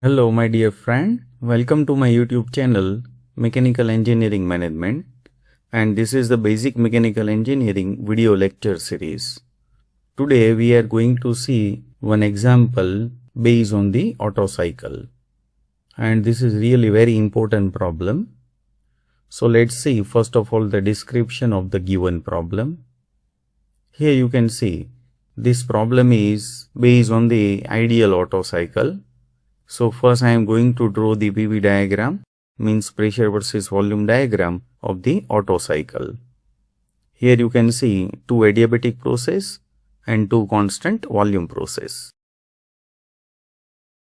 Hello my dear friend, welcome to my YouTube channel Mechanical Engineering Management, and this is the Basic Mechanical Engineering video lecture series. Today we are going to see one example based on the Otto cycle, and this is really very important problem. So let's see first of all the description of the given problem. Here you can see this problem is based on the ideal Otto cycle. So first I am going to draw the PV diagram, means pressure versus volume diagram of the Otto cycle. Here you can see two adiabatic process and two constant volume process.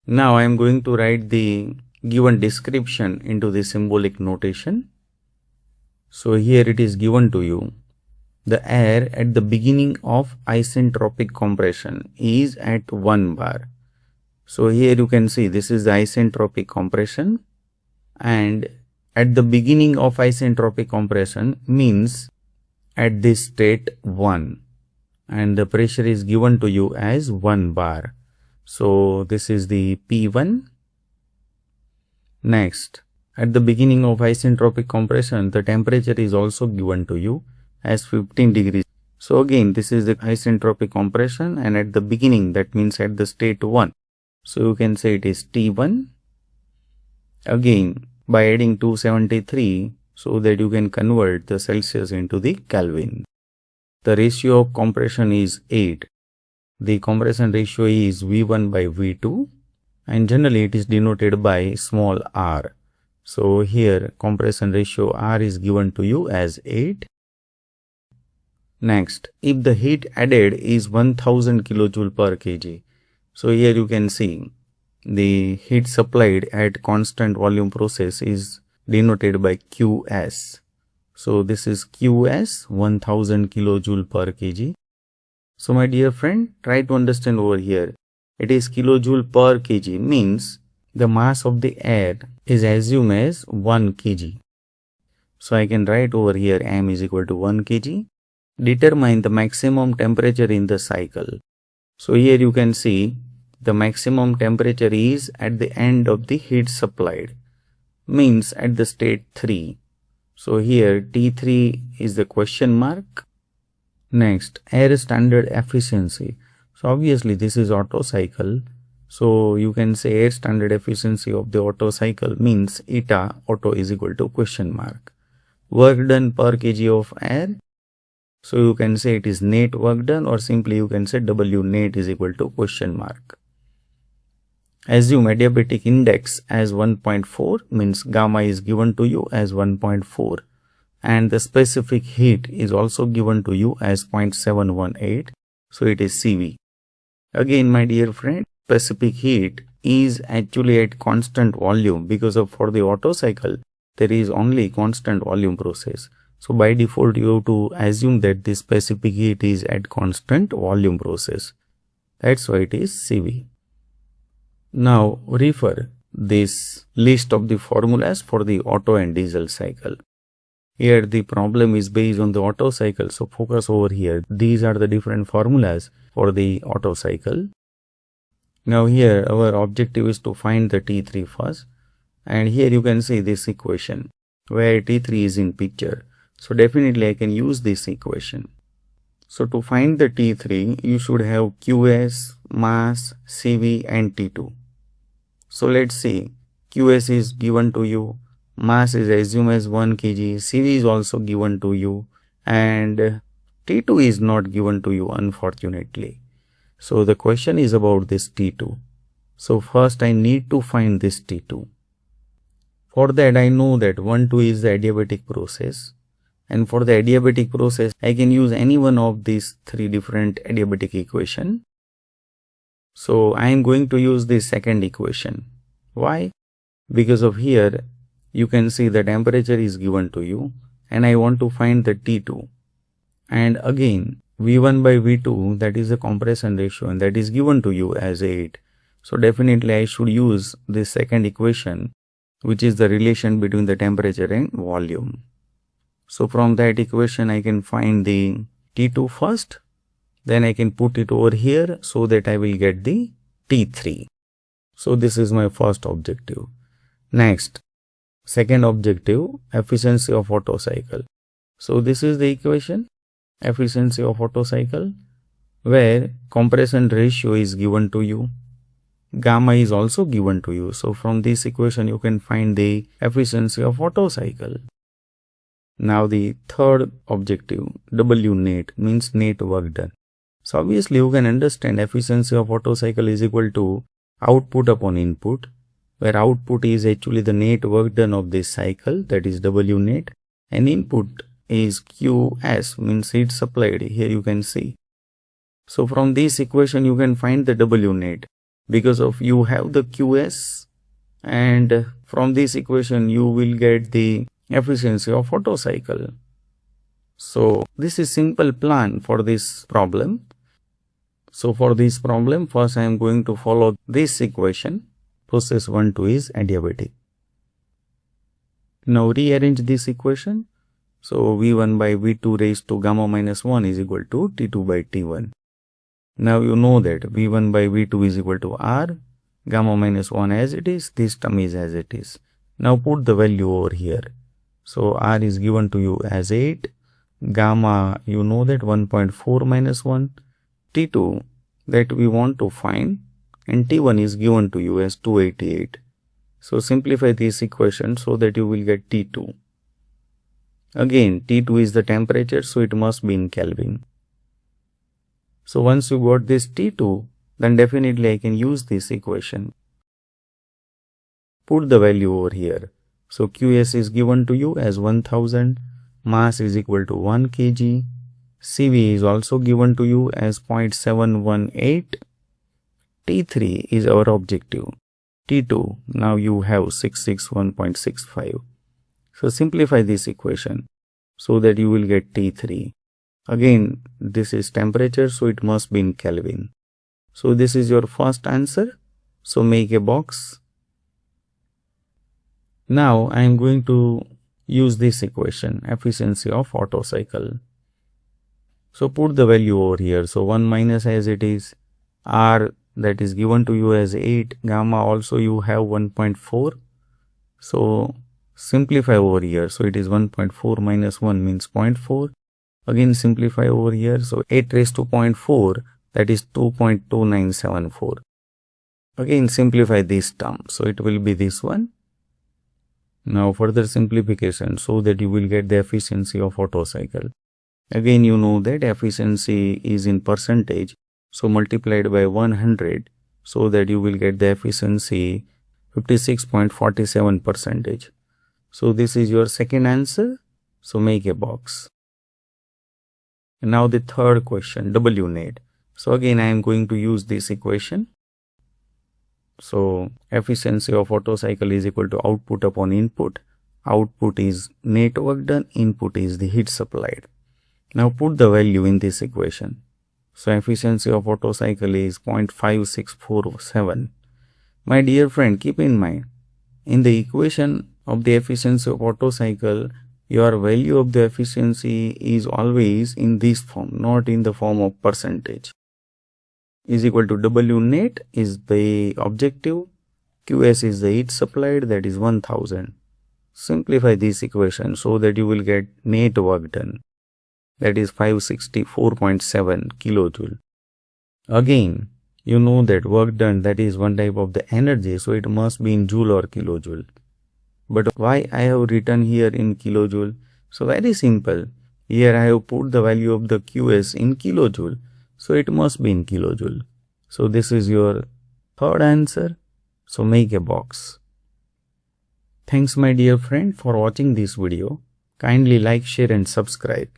Now I am going to write the given description into the symbolic notation. So here it is given to you. The air at the beginning of isentropic compression is at 1 bar. So here you can see this is the isentropic compression, and at the beginning of isentropic compression means at this state 1, and the pressure is given to you as 1 bar. So this is the P1. Next, at the beginning of isentropic compression the temperature is also given to you as 15 degrees. So again this is the isentropic compression, and at the beginning, that means at the state 1. So you can say it is T1. Again, by adding 273 so that you can convert the Celsius into the Kelvin. The ratio of compression is 8. The compression ratio is V1 by V2, and generally it is denoted by small r. So here compression ratio R is given to you as 8. Next, if the heat added is 1000 kJ per kg. So here you can see the heat supplied at constant volume process is denoted by Qs. So this is Qs 1000 kJ per kg. So my dear friend, try to understand over here. It is kilojoule per kg, means the mass of the air is assumed as 1 kg. So I can write over here m is equal to 1 kg. Determine the maximum temperature in the cycle. So here you can see the maximum temperature is at the end of the heat supplied, means at the state 3. So here T3 is the question mark. Next, air standard efficiency. So obviously this is Otto cycle. So you can say air standard efficiency of the Otto cycle means eta Otto is equal to question mark. Work done per kg of air. So you can say it is net work done, or simply you can say W net is equal to question mark. Assume adiabatic index as 1.4, means gamma is given to you as 1.4, and the specific heat is also given to you as 0.718. So it is CV. Again my dear friend, specific heat is actually at constant volume, because of for the Otto cycle there is only constant volume process. So by default you have to assume that the specific heat is at constant volume process. That's why it is CV. Now refer this list of the formulas for the Otto and diesel cycle. Here the problem is based on the Otto cycle, so focus over here. These are the different formulas for the Otto cycle. Now here our objective is to find the T3 first, and here you can see this equation where T3 is in picture. So definitely I can use this equation. So to find the T3, you should have Qs, mass, Cv and T2. So let's see, Qs is given to you, mass is assumed as 1 kg, Cv is also given to you, and T2 is not given to you unfortunately. So the question is about this T2. So first I need to find this T2. For that I know that 1, 2 is the adiabatic process. And for the adiabatic process, I can use any one of these three different adiabatic equations. So I am going to use this second equation. Why? Because of here, you can see the temperature is given to you, and I want to find the T2. And again, V1 by V2, that is the compression ratio, and that is given to you as 8. So definitely I should use this second equation, which is the relation between the temperature and volume. So from that equation I can find the T2 first, then I can put it over here so that I will get the T3. So this is my first objective. Next, second objective, efficiency of Otto cycle. So this is the equation, efficiency of Otto cycle, where compression ratio is given to you. Gamma is also given to you. So from this equation, you can find the efficiency of Otto cycle. Now the third objective, W net, means net work done. So obviously you can understand efficiency of Otto cycle is equal to output upon input, where output is actually the net work done of this cycle, that is W net, and input is QS, means heat supplied. Here you can see. So from this equation you can find the W net, because of you have the QS, and from this equation you will get the efficiency of Otto cycle. So this is simple plan for this problem. So for this problem, first I am going to follow this equation. Process 1-2 is adiabatic. Now rearrange this equation. So V1 by V2 raised to gamma minus 1 is equal to T2 by T1. Now you know that V1 by V2 is equal to R, gamma minus 1 as it is, this term is as it is. Now put the value over here. So R is given to you as 8, gamma you know that 1.4 minus 1, T2 that we want to find, and T1 is given to you as 288. So simplify this equation so that you will get T2. Again, T2 is the temperature, so it must be in Kelvin. So once you got this T2, then definitely I can use this equation. Put the value over here. So QS is given to you as 1000, mass is equal to 1 kg, CV is also given to you as 0.718, T3 is our objective, T2 now you have 661.65. So simplify this equation so that you will get T3. Again, this is temperature, so it must be in Kelvin. So this is your first answer. So make a box. Now I am going to use this equation, efficiency of Otto cycle. So put the value over here. So 1 minus as it is, R that is given to you as 8, gamma also you have 1.4. So simplify over here. So it is 1.4 minus 1 means 0.4. Again simplify over here. So 8 raised to 0.4, that is 2.2974. Again simplify this term. So it will be this one. Now further simplification so that you will get the efficiency of Otto cycle. Again you know that efficiency is in percentage. So multiplied by 100 so that you will get the efficiency 56.47%. So this is your second answer. So make a box. And now the third question, W net. So again I am going to use this equation. So efficiency of Otto cycle is equal to output upon input. Output is net work done, input is the heat supplied. Now put the value in this equation. So efficiency of Otto cycle is 0.5647. My dear friend, keep in mind, in the equation of the efficiency of Otto cycle, your value of the efficiency is always in this form, not in the form of percentage. Is equal to W net is the objective, QS is the heat supplied, that is 1000. Simplify this equation so that you will get net work done, that is 564.7 kilojoule. Again, you know that work done, that is one type of the energy, so it must be in joule or kilojoule. But why I have written here in kilojoule? So very simple. Here I have put the value of the QS in kilojoule, so it must be in kilojoule. So this is your third answer. So make a box. Thanks my dear friend for watching this video. Kindly like, share and subscribe.